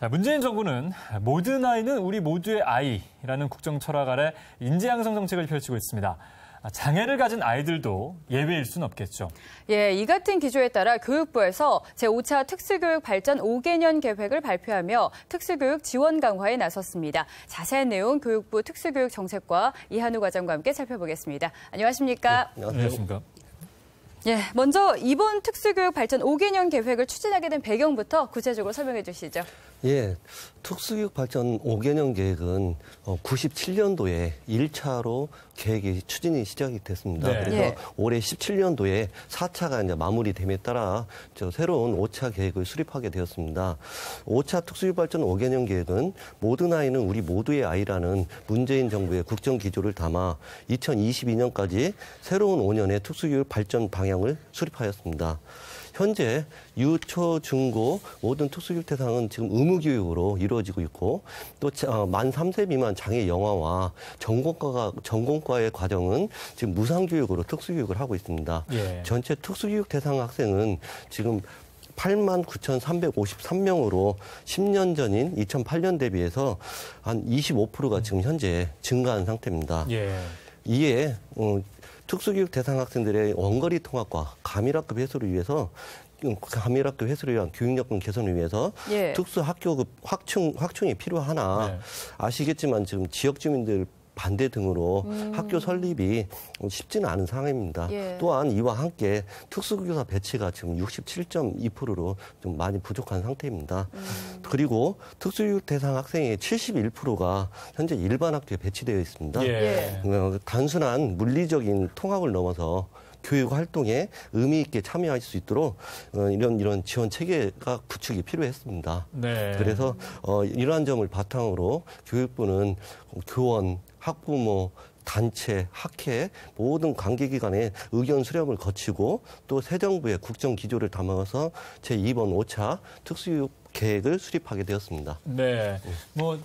자, 문재인 정부는 모든 아이는 우리 모두의 아이라는 국정 철학 아래 인재 양성 정책을 펼치고 있습니다. 장애를 가진 아이들도 예외일 수는 없겠죠. 예, 이 같은 기조에 따라 교육부에서 제5차 특수교육 발전 5개년 계획을 발표하며 특수교육 지원 강화에 나섰습니다. 자세한 내용 교육부 특수교육 정책과 이한우 과장과 함께 살펴보겠습니다. 안녕하십니까? 네, 안녕하십니까? 예, 먼저 이번 특수교육 발전 5개년 계획을 추진하게 된 배경부터 구체적으로 설명해 주시죠. 예, 특수교육 발전 5개년 계획은 97년도에 1차로 계획이 추진이 시작이 됐습니다. 네. 그래서 예. 올해 17년도에 4차가 이제 마무리됨에 따라 새로운 5차 계획을 수립하게 되었습니다. 5차 특수교육 발전 5개년 계획은 모든 아이는 우리 모두의 아이라는 문재인 정부의 국정 기조를 담아 2022년까지 새로운 5년의 특수교육 발전 방향을 수립하였습니다. 현재 유, 초, 중고 모든 특수교육 대상은 지금 의무교육으로 이루어지고 있고 또 만 3세 미만 장애 영아와 전공과의 과정은 지금 무상교육으로 특수교육을 하고 있습니다. 예. 전체 특수교육 대상 학생은 지금 89,353명으로 10년 전인 2008년 대비해서 한 25%가 지금 현재 증가한 상태입니다. 예. 이에 특수교육 대상 학생들의 원거리 통학과 가밀학급 해소를 위해서 가밀학급 해소를 위한 교육여건 개선을 위해서 예. 특수학교급 확충이 필요하나 네. 아시겠지만 지금 지역 주민들 반대 등으로 학교 설립이 쉽지는 않은 상황입니다. 예. 또한 이와 함께 특수교사 배치가 지금 67.2%로 좀 많이 부족한 상태입니다. 그리고 특수교육 대상 학생의 71%가 현재 일반 학교에 배치되어 있습니다. 예. 단순한 물리적인 통학을 넘어서 교육 활동에 의미 있게 참여할 수 있도록 이런 지원 체계가 구축이 필요했습니다. 네. 그래서 이러한 점을 바탕으로 교육부는 교원, 학부모, 단체, 학회 모든 관계기관의 의견 수렴을 거치고 또 새 정부의 국정 기조를 담아서 제2번 5차 특수교육 계획을 수립하게 되었습니다. 네,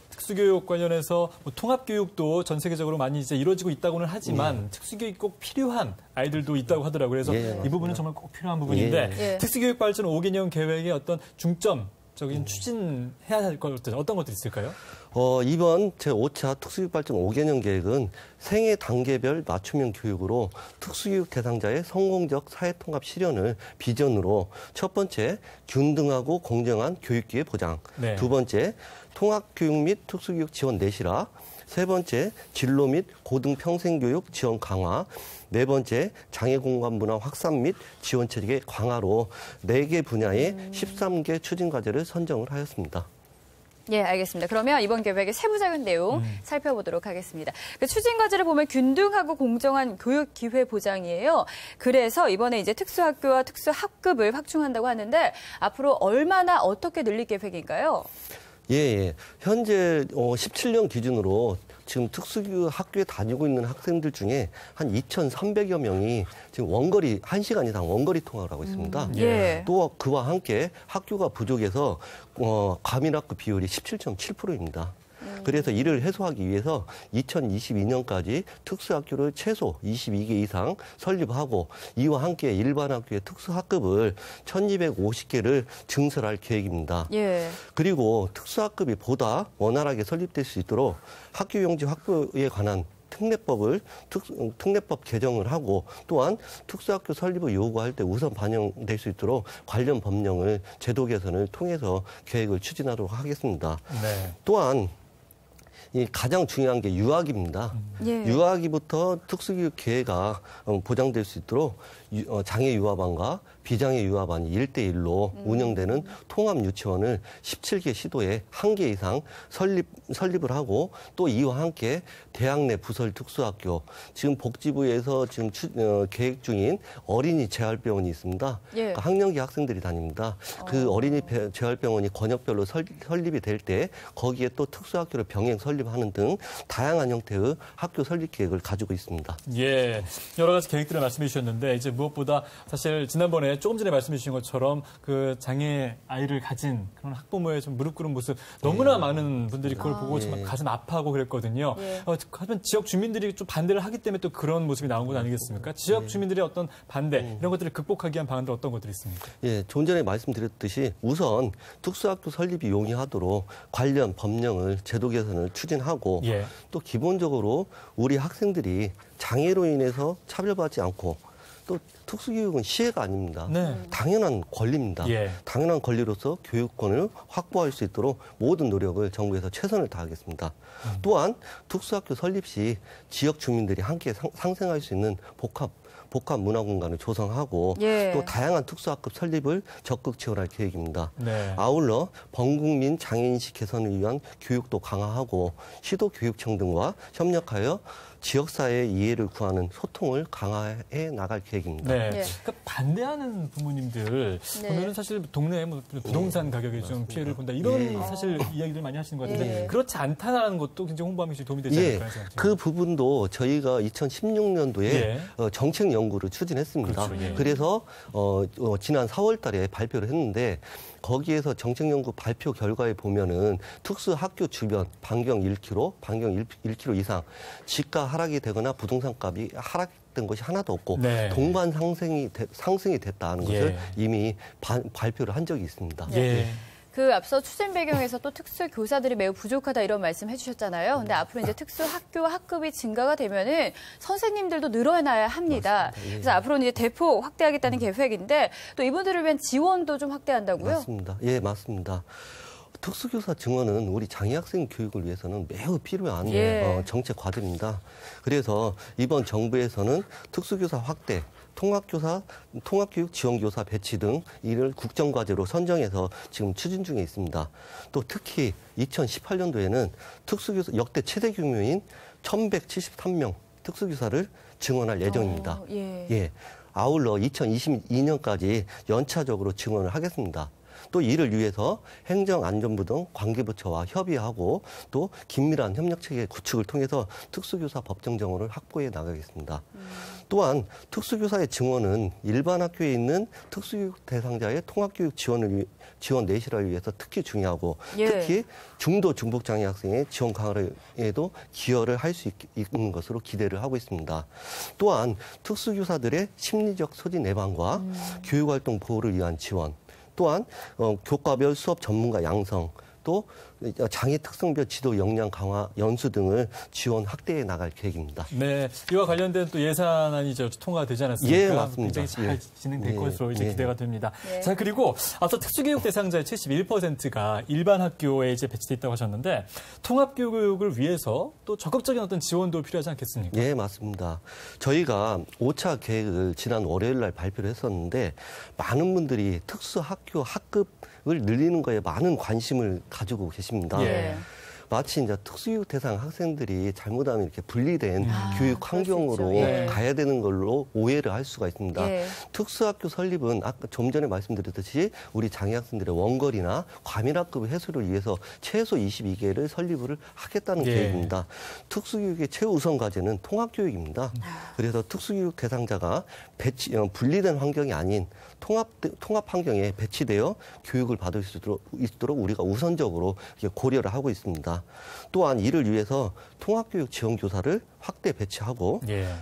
특수교육 관련해서 통합교육도 전 세계적으로 많이 이제 이루어지고 있다고는 하지만 특수교육이 꼭 필요한 아이들도 있다고 하더라고요. 그래서 이 부분은 정말 꼭 필요한 부분인데 예. 특수교육 발전 5개년 계획의 어떤 중점적인 추진해야 할 것들 어떤 것들이 있을까요? 이번 제5차 특수교육 발전 5개년 계획은 생애 단계별 맞춤형 교육으로 특수교육 대상자의 성공적 사회통합 실현을 비전으로 첫 번째, 균등하고 공정한 교육기회 보장. 네. 두 번째, 통합교육 및 특수교육 지원 내실화. 세 번째, 진로 및 고등평생교육 지원 강화. 네 번째, 장애공간 문화 확산 및 지원 체계 강화로 4개 분야의 13개 추진 과제를 선정을 하였습니다. 예, 알겠습니다. 그러면 이번 계획의 세부적인 내용 살펴보도록 하겠습니다. 그 추진 과제를 보면 균등하고 공정한 교육 기회 보장이에요. 그래서 이번에 이제 특수학교와 특수학급을 확충한다고 하는데 앞으로 얼마나 어떻게 늘릴 계획인가요? 예. 현재 17년 기준으로 지금 특수교육 학교에 다니고 있는 학생들 중에 한 2,300여 명이 지금 1시간 이상 원거리 통학을 하고 있습니다. 예. 또 그와 함께 학교가 부족해서 과밀학급 비율이 17.7%입니다. 그래서 이를 해소하기 위해서 2022년까지 특수학교를 최소 22개 이상 설립하고 이와 함께 일반 학교의 특수학급을 1,250개를 증설할 계획입니다. 예. 그리고 특수학급이 보다 원활하게 설립될 수 있도록 학교용지 확보에 관한 특례법 개정을 하고 또한 특수학교 설립을 요구할 때 우선 반영될 수 있도록 관련 법령을 제도 개선을 통해서 계획을 추진하도록 하겠습니다. 네. 또한 가장 중요한 게 유아기입니다. 예. 유아기부터 특수교육 기회가 보장될 수 있도록 장애 유아반과 비장애 유아반이 1대1로 운영되는 통합 유치원을 17개 시도에 1개 이상 설립을 하고 또 이와 함께 대학 내 부설 특수학교, 지금 복지부에서 지금 계획 중인 어린이 재활병원이 있습니다. 예. 그러니까 학령기 학생들이 다닙니다. 그 어린이 재활병원이 권역별로 설립이 될 때 거기에 또 특수학교를 병행 설립하는 등 다양한 형태의 학교 설립 계획을 가지고 있습니다. 예, 여러 가지 계획들을 말씀해 주셨는데 이제 무엇보다 사실 지난번에 조금 전에 말씀해 주신 것처럼 그 장애 아이를 가진 그런 학부모의 좀 무릎 꿇은 모습 너무나 많은 분들이 그걸 보고 정말 가슴 아파하고 그랬거든요. 하지만 지역 주민들이 좀 반대를 하기 때문에 또 그런 모습이 나온 것 아니겠습니까? 지역 주민들의 어떤 반대 이런 것들을 극복하기 위한 방안들 어떤 것들이 있습니까? 예, 좀 전에 말씀드렸듯이 우선 특수학교 설립이 용이하도록 관련 법령을 제도 개선을 추진하고 또 기본적으로 우리 학생들이 장애로 인해서 차별받지 않고 또 특수교육은 시혜가 아닙니다. 당연한 권리입니다. 당연한 권리로서 교육권을 확보할 수 있도록 모든 노력을 정부에서 최선을 다하겠습니다. 또한 특수학교 설립 시 지역 주민들이 함께 상생할 수 있는 복합 문화 공간을 조성하고 또 다양한 특수학급 설립을 적극 지원할 계획입니다. 아울러 범국민 장애인식 개선을 위한 교육도 강화하고 시도교육청 등과 협력하여 지역사회의 이해를 구하는 소통을 강화해 나갈 계획입니다. 그러니까 반대하는 부모님들 보면은 사실 동네에 뭐 부동산 가격에 좀 피해를 본다 이런 사실 이야기들 많이 하시는 것 같은데 그렇지 않다는 것도 굉장히 홍보하는 게 도움이 되지 않을까 생각합니다. 그 부분도 저희가 2016년도에 정책 연구를 추진했습니다. 그래서 지난 4월달에 발표를 했는데 거기에서 정책 연구 발표 결과에 보면은 특수 학교 주변 반경 1km 이상 집가 하락이 되거나 부동산 값이 하락된 것이 하나도 없고 동반 상승이 됐다는 것을 이미 발표를 한 적이 있습니다. 그 앞서 추진 배경에서 또 특수 교사들이 매우 부족하다 이런 말씀 해주셨잖아요. 근데 앞으로 이제 특수 학교와 학급이 증가가 되면은 선생님들도 늘어나야 합니다. 그래서 앞으로는 이제 대폭 확대하겠다는 계획인데 또 이분들을 위한 지원도 좀 확대한다고요? 맞습니다. 예, 맞습니다. 특수교사 증원은 우리 장애학생 교육을 위해서는 매우 필요한 정책 과제입니다. 그래서 이번 정부에서는 특수교사 확대, 통합교육 지원교사 배치 등 이를 국정과제로 선정해서 지금 추진 중에 있습니다. 또 특히 2018년도에는 특수교사 역대 최대 규모인 1,173명 특수교사를 증원할 예정입니다. 아울러 2022년까지 연차적으로 증원을 하겠습니다. 또 이를 위해서 행정안전부 등 관계부처와 협의하고 또 긴밀한 협력체계 구축을 통해서 특수교사 법정 정원을 확보해 나가겠습니다. 또한 특수교사의 증원은 일반 학교에 있는 특수교육 대상자의 통합교육 지원 내실화를 위해서 특히 중요하고 특히 중도 중복장애 학생의 지원 강화에도 기여를 할 수 있는 것으로 기대를 하고 있습니다. 또한 특수교사들의 심리적 소진 예방과 교육활동 보호를 위한 지원, 또한 교과별 수업 전문가 양성, 또 장애 특성별 지도 역량 강화 연수 등을 지원 확대해 나갈 계획입니다. 이와 관련된 또 예산안이 통과되지 않았습니까? 예, 맞습니다. 굉장히 잘 진행될 것으로 이제 기대가 됩니다. 자, 그리고 앞서 특수교육 대상자의 71%가 일반 학교에 이제 배치돼 있다고 하셨는데 통합교육을 위해서 또 적극적인 어떤 지원도 필요하지 않겠습니까? 예, 맞습니다. 저희가 5차 계획을 지난 월요일 날 발표를 했었는데 많은 분들이 특수학교 학급을 늘리는 거에 많은 관심을 가지고 계십니다. 마치 이제 특수교육 대상 학생들이 잘못하면 이렇게 분리된 교육 환경으로 가야 되는 걸로 오해를 할 수가 있습니다. 특수학교 설립은 아까 좀 전에 말씀드렸듯이 우리 장애 학생들의 원거리나 과밀학급 해소를 위해서 최소 22개를 설립을 하겠다는 계획입니다. 특수교육의 최우선 과제는 통합교육입니다. 그래서 특수교육 대상자가 분리된 환경이 아닌 통합 환경에 배치되어 교육을 받을 수 있도록 우리가 우선적으로 고려를 하고 있습니다. 또한 이를 위해서 통합교육 지원교사를 확대 배치하고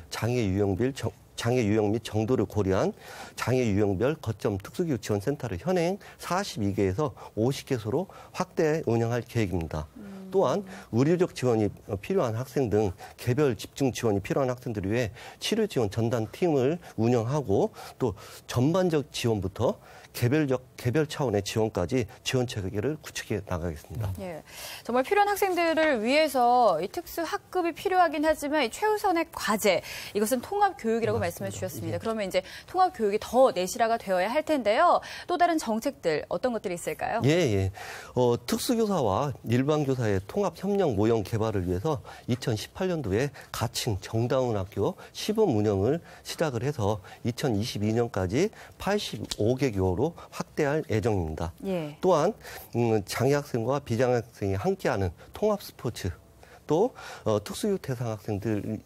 장애 유형 및 정도를 고려한 장애 유형별 거점 특수교육 지원센터를 현행 42개에서 50개소로 확대 운영할 계획입니다. 또한 의료적 지원이 필요한 학생 등 개별 집중 지원이 필요한 학생들을 위해 치료 지원 전담 팀을 운영하고 또 전반적 지원부터 개별 차원의 지원까지 지원 체계를 구축해 나가겠습니다. 정말 필요한 학생들을 위해서 이 특수 학급이 필요하긴 하지만 이 최우선의 과제 이것은 통합 교육이라고 말씀해 주셨습니다. 그러면 이제 통합 교육이 더 내실화가 되어야 할 텐데요. 또 다른 정책들 어떤 것들이 있을까요? 특수교사와 일반 교사의 통합 협력 모형 개발을 위해서 2018년도에 가칭 정다운 학교 시범 운영을 시작을 해서 2022년까지 85개 교로 확대할 예정입니다. 또한 장애 학생과 비장애 학생이 함께하는 통합 스포츠 또 특수교육 대상 학생들을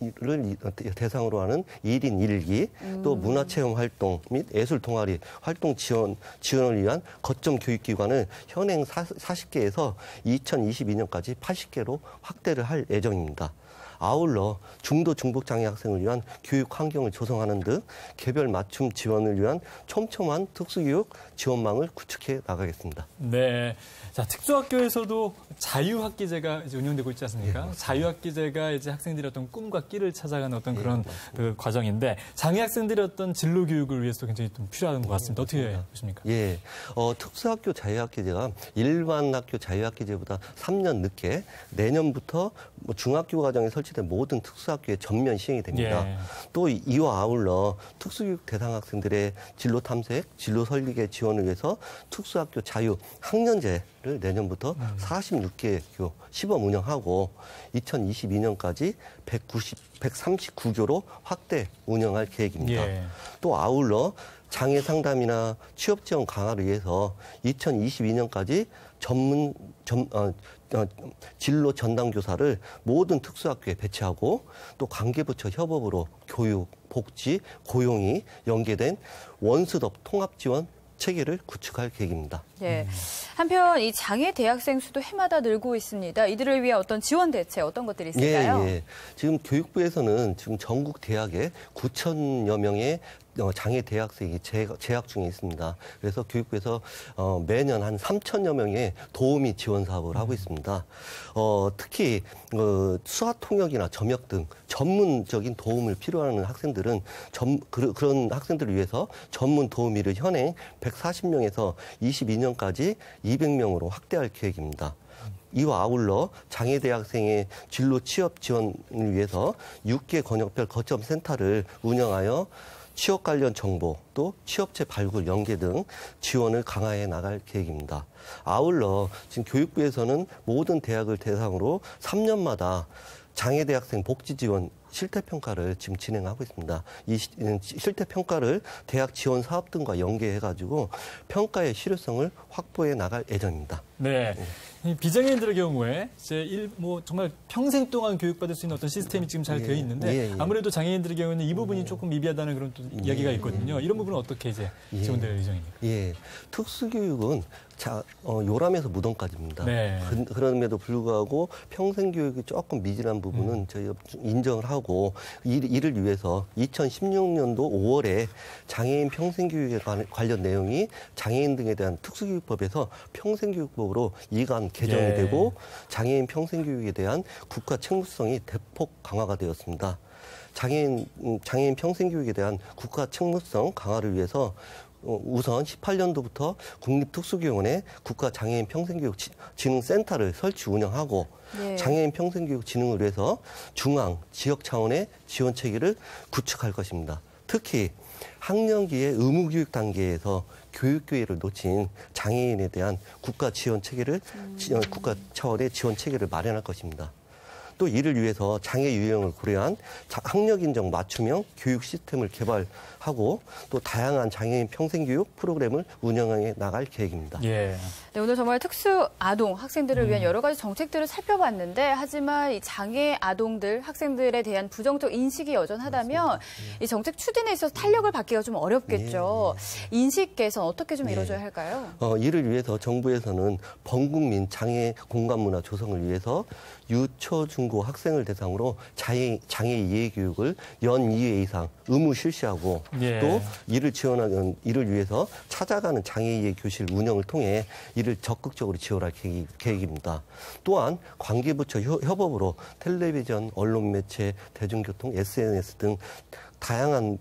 대상으로 하는 1인 1기, 또 문화체험 활동 및 예술 동아리 활동 지원을 위한 거점 교육기관을 현행 40개에서 2022년까지 80개로 확대를 할 예정입니다. 아울러 중도 중복장애 학생을 위한 교육 환경을 조성하는 등 개별 맞춤 지원을 위한 촘촘한 특수교육 지원망을 구축해 나가겠습니다. 네. 자, 특수학교에서도 자유학기제가 이제 운영되고 있지 않습니까? 네, 자유학기제가 이제 학생들의 어떤 꿈과 끼를 찾아가는 어떤 그런 그 과정인데 장애 학생들의 어떤 진로 교육을 위해서도 굉장히 좀 필요한 것 같습니다. 어떻게 보십니까? 예. 특수학교 자유학기제가 일반 학교 자유학기제보다 3년 늦게 내년부터 중학교 과정에 설치된 모든 특수학교에 전면 시행이 됩니다. 예. 또 이와 아울러 특수교육 대상 학생들의 진로 탐색, 진로 설계 지원을 위해서 특수학교 자유 학년제를 내년부터 46개 교 시범 운영하고 2022년까지 139교로 확대 운영할 계획입니다. 예. 또 아울러 장애 상담이나 취업 지원 강화를 위해서 2022년까지 진로 전담 교사를 모든 특수학교에 배치하고 또 관계부처 협업으로 교육, 복지, 고용이 연계된 원스톱 통합 지원 체계를 구축할 계획입니다. 예. 한편 이 장애 대학생 수도 해마다 늘고 있습니다. 이들을 위한 어떤 지원 대책 어떤 것들이 있을까요? 예. 지금 교육부에서는 지금 전국 대학에 9,000여 명의 장애 대학생이 재학 중에 있습니다. 그래서 교육부에서 매년 한 3,000여 명의 도우미 지원 사업을 하고 있습니다. 특히 수학 통역이나 점역 등 전문적인 도움을 필요하는 학생들은 그런 학생들을 위해서 전문 도우미를 현행 140명에서 22년까지 200명으로 확대할 계획입니다. 이와 아울러 장애 대학생의 진로 취업 지원을 위해서 6개 권역별 거점 센터를 운영하여 취업 관련 정보, 또 취업체 발굴 연계 등 지원을 강화해 나갈 계획입니다. 아울러 지금 교육부에서는 모든 대학을 대상으로 3년마다 장애 대학생 복지 지원 실태평가를 지금 진행하고 있습니다. 이 실태평가를 대학 지원 사업 등과 연계해가지고 평가의 실효성을 확보해 나갈 예정입니다. 네. 비장애인들의 경우에 이제 정말 평생 동안 교육받을 수 있는 어떤 시스템이 지금 잘 되어 있는데 아무래도 장애인들의 경우에는 이 부분이 조금 미비하다는 그런 또 이야기가 있거든요. 이런 부분은 어떻게 이제 지원될 예정입니까? 예. 특수교육은 요람에서 무덤까지입니다. 네. 그럼에도 불구하고 평생 교육이 조금 미진한 부분은 저희가 인정을 하고 이를 위해서 2016년도 5월에 장애인 평생교육에 관련 내용이 장애인 등에 대한 특수교육법에서 평생교육법으로 이관 개정이 되고 장애인 평생교육에 대한 국가 책무성이 대폭 강화가 되었습니다. 장애인 평생교육에 대한 국가 책무성 강화를 위해서 우선 18년도부터 국립특수교육원에 국가장애인 평생교육진흥센터를 설치 운영하고 장애인 평생교육 진흥을 위해서 중앙, 지역 차원의 지원 체계를 구축할 것입니다. 특히 학령기의 의무교육 단계에서 교육기회를 놓친 장애인에 대한 국가 지원 체계를 국가 차원의 지원 체계를 마련할 것입니다. 또 이를 위해서 장애 유형을 고려한 학력 인정 맞춤형 교육 시스템을 개발하고 또 다양한 장애인 평생교육 프로그램을 운영해 나갈 계획입니다. 네, 오늘 정말 특수 아동 학생들을 위한 여러 가지 정책들을 살펴봤는데 하지만 이 장애 아동들 학생들에 대한 부정적 인식이 여전하다면 이 정책 추진에 있어서 탄력을 받기가 좀 어렵겠죠. 인식 개선 어떻게 좀 이루어져야 할까요? 이를 위해서 정부에서는 범국민 장애 공간 문화 조성을 위해서 유초, 중고 학생을 대상으로 장애 이해 교육을 연 2회 이상 의무 실시하고 또 이를 위해서 찾아가는 장애 이해 교실 운영을 통해 이를 적극적으로 지원할 계획입니다. 또한 관계부처 협업으로 텔레비전, 언론 매체, 대중교통, SNS 등 다양한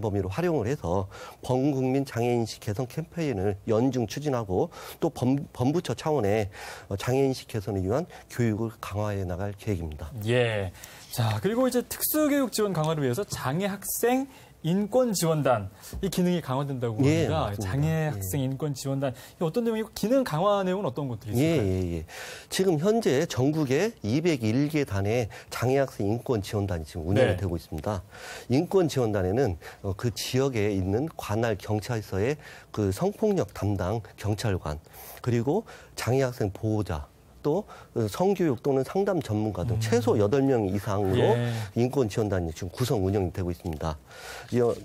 범위로 활용을 해서 범국민 장애인식 개선 캠페인을 연중 추진하고 또 범부처 차원의 장애인식 개선을 위한 교육을 강화해 나갈 계획입니다. 예. 자, 그리고 이제 특수교육 지원 강화를 위해서 장애 학생 인권 지원단 이 기능이 강화된다고 합니다. 장애 학생 인권 지원단 어떤 내용이고 기능 강화 내용은 어떤 것들이 있을까요? 지금 현재 전국에 201개 단의 장애 학생 인권 지원단이 지금 운영이 되고 있습니다. 인권 지원단에는 그 지역에 있는 관할 경찰서의 그 성폭력 담당 경찰관 그리고 장애 학생 보호자 또 또 성교육 또는 상담 전문가 등 최소 8명 이상으로 인권지원단이 지금 구성 운영이 되고 있습니다.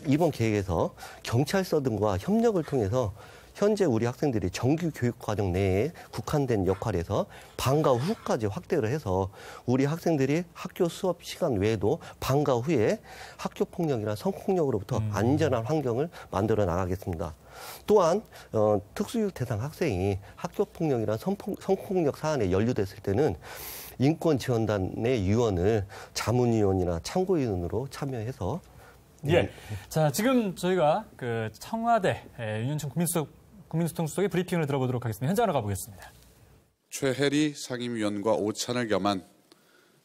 이번 계획에서 경찰서 등과 협력을 통해서 현재 우리 학생들이 정규 교육 과정 내에 국한된 역할에서 방과 후까지 확대를 해서 우리 학생들이 학교 수업 시간 외에도 방과 후에 학교 폭력이나 성폭력으로부터 안전한 환경을 만들어 나가겠습니다. 또한 특수교육 대상 학생이 학교 폭력이나 성폭력 사안에 연루됐을 때는 인권지원단의 위원을 자문위원이나 참고위원으로 참여해서 자, 지금 저희가 그 청와대 윤현충 국민소통수석의 브리핑을 들어보도록 하겠습니다. 현장으로 가보겠습니다. 최혜리 상임위원과 오찬을 겸한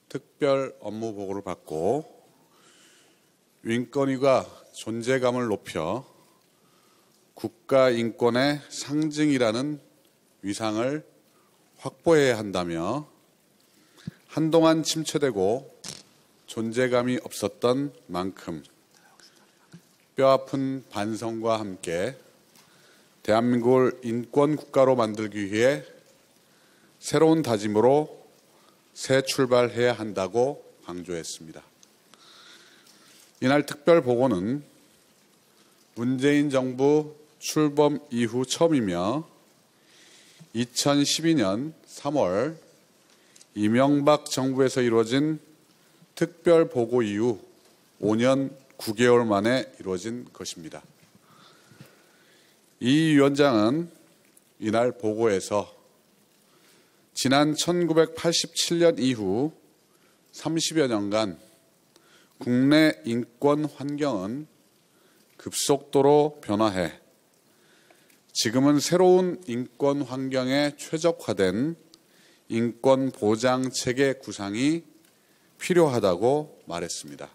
특별 업무 보고를 받고 인권위가 존재감을 높여 국가 인권의 상징이라는 위상을 확보해야 한다며 한동안 침체되고 존재감이 없었던 만큼 뼈아픈 반성과 함께 대한민국을 인권 국가로 만들기 위해 새로운 다짐으로 새 출발해야 한다고 강조했습니다. 이날 특별 보고는 문재인 정부 출범 이후 처음이며 2012년 3월 이명박 정부에서 이루어진 특별 보고 이후 5년 9개월 만에 이루어진 것입니다. 이 위원장은 이날 보고에서 지난 1987년 이후 30여 년간 국내 인권 환경은 급속도로 변화해 지금은 새로운 인권 환경에 최적화된 인권 보장 체계 구상이 필요하다고 말했습니다.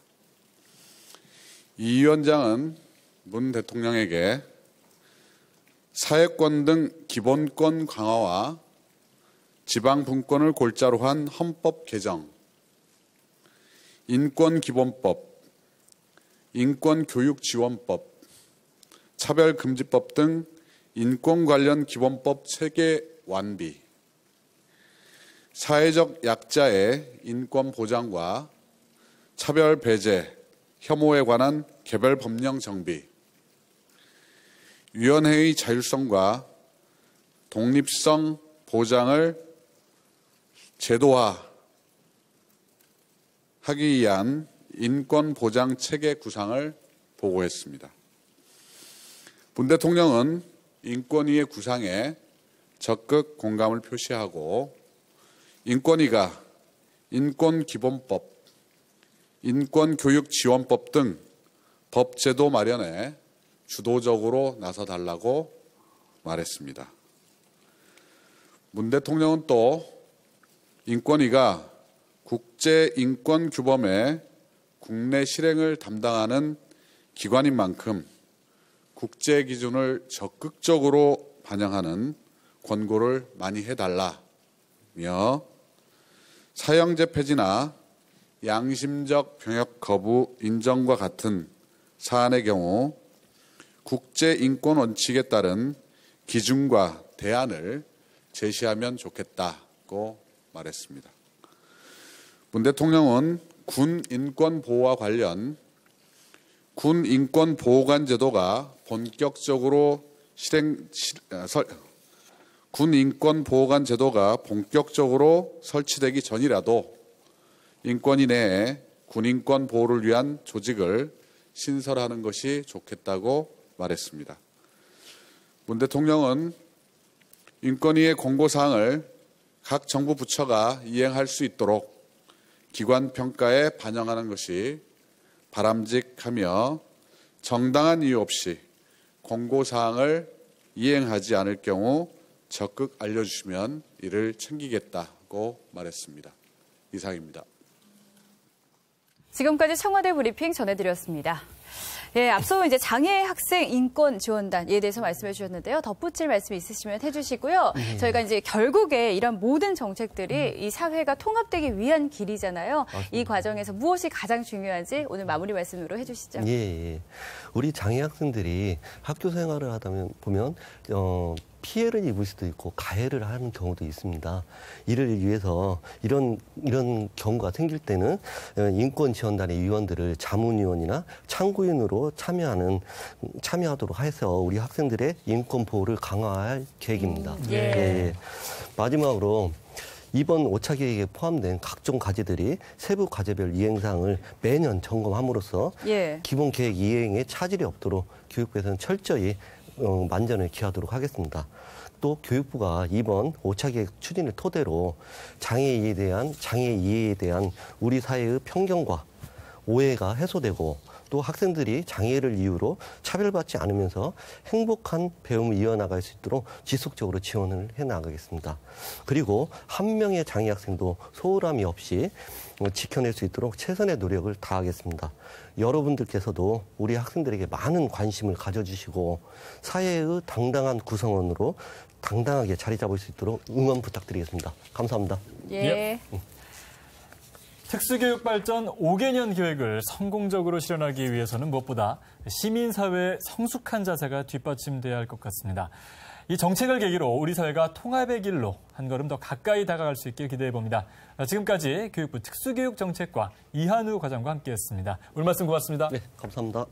이 위원장은 문 대통령에게 사회권 등 기본권 강화와 지방분권을 골자로 한 헌법 개정, 인권기본법, 인권교육지원법, 차별금지법 등 인권 관련 기본법 체계 완비, 사회적 약자의 인권 보장과 차별 배제, 혐오에 관한 개별 법령 정비, 위원회의 자율성과 독립성 보장을 제도화하기 위한 인권 보장 체계 구상을 보고했습니다. 문 대통령은 인권위의 구상에 적극 공감을 표시하고 인권위가 인권기본법, 인권교육지원법 등 법제도 마련에 주도적으로 나서달라고 말했습니다. 문 대통령은 또 인권위가 국제인권규범의 국내 실행을 담당하는 기관인 만큼 국제기준을 적극적으로 반영하는 권고를 많이 해달라며 사형제 폐지나 양심적 병역 거부 인정과 같은 사안의 경우 국제인권 원칙에 따른 기준과 대안을 제시하면 좋겠다고 말했습니다. 문 대통령은 군 인권 보호와 관련 군 인권 보호관 제도가 본격적으로 설치되기 전이라도 인권위 내에 군 인권 보호를 위한 조직을 신설하는 것이 좋겠다고 말했습니다. 문 대통령은 인권위의 권고사항을 각 정부 부처가 이행할 수 있도록 기관 평가에 반영하는 것이 바람직하며 정당한 이유 없이 권고사항을 이행하지 않을 경우 적극 알려주시면 이를 챙기겠다고 말했습니다. 이상입니다. 지금까지 청와대 브리핑 전해드렸습니다. 예, 앞서 이제 장애 학생 인권 지원단에 대해서 말씀해 주셨는데요. 덧붙일 말씀 있으시면 해주시고요. 저희가 이제 결국에 이런 모든 정책들이 이 사회가 통합되기 위한 길이잖아요. 맞습니다. 이 과정에서 무엇이 가장 중요한지 오늘 마무리 말씀으로 해주시죠. 예. 우리 장애 학생들이 학교 생활을 하다 보면 피해를 입을 수도 있고 가해를 하는 경우도 있습니다. 이를 위해서 이런 경우가 생길 때는 인권지원단의 위원들을 자문위원이나 참고인으로 참여하도록 해서 우리 학생들의 인권 보호를 강화할 계획입니다. 예. 마지막으로 이번 5차 계획에 포함된 각종 과제들이 세부 과제별 이행사항을 매년 점검함으로써 기본 계획 이행에 차질이 없도록 교육부에서는 철저히 만전을 기하도록 하겠습니다. 또 교육부가 이번 5차 계획 추진을 토대로 장애 이해에 대한 우리 사회의 편견과 오해가 해소되고 또 학생들이 장애를 이유로 차별받지 않으면서 행복한 배움을 이어나갈 수 있도록 지속적으로 지원을 해나가겠습니다. 그리고 한 명의 장애 학생도 소홀함이 없이 지켜낼 수 있도록 최선의 노력을 다하겠습니다. 여러분들께서도 우리 학생들에게 많은 관심을 가져주시고 사회의 당당한 구성원으로 당당하게 자리 잡을 수 있도록 응원 부탁드리겠습니다. 감사합니다. 예. 특수교육 발전 5개년 계획을 성공적으로 실현하기 위해서는 무엇보다 시민사회의 성숙한 자세가 뒷받침돼야 할 것 같습니다. 이 정책을 계기로 우리 사회가 통합의 길로 한 걸음 더 가까이 다가갈 수 있길 기대해봅니다. 지금까지 교육부 특수교육정책과 이한우 과장과 함께했습니다. 오늘 말씀 고맙습니다. 네, 감사합니다.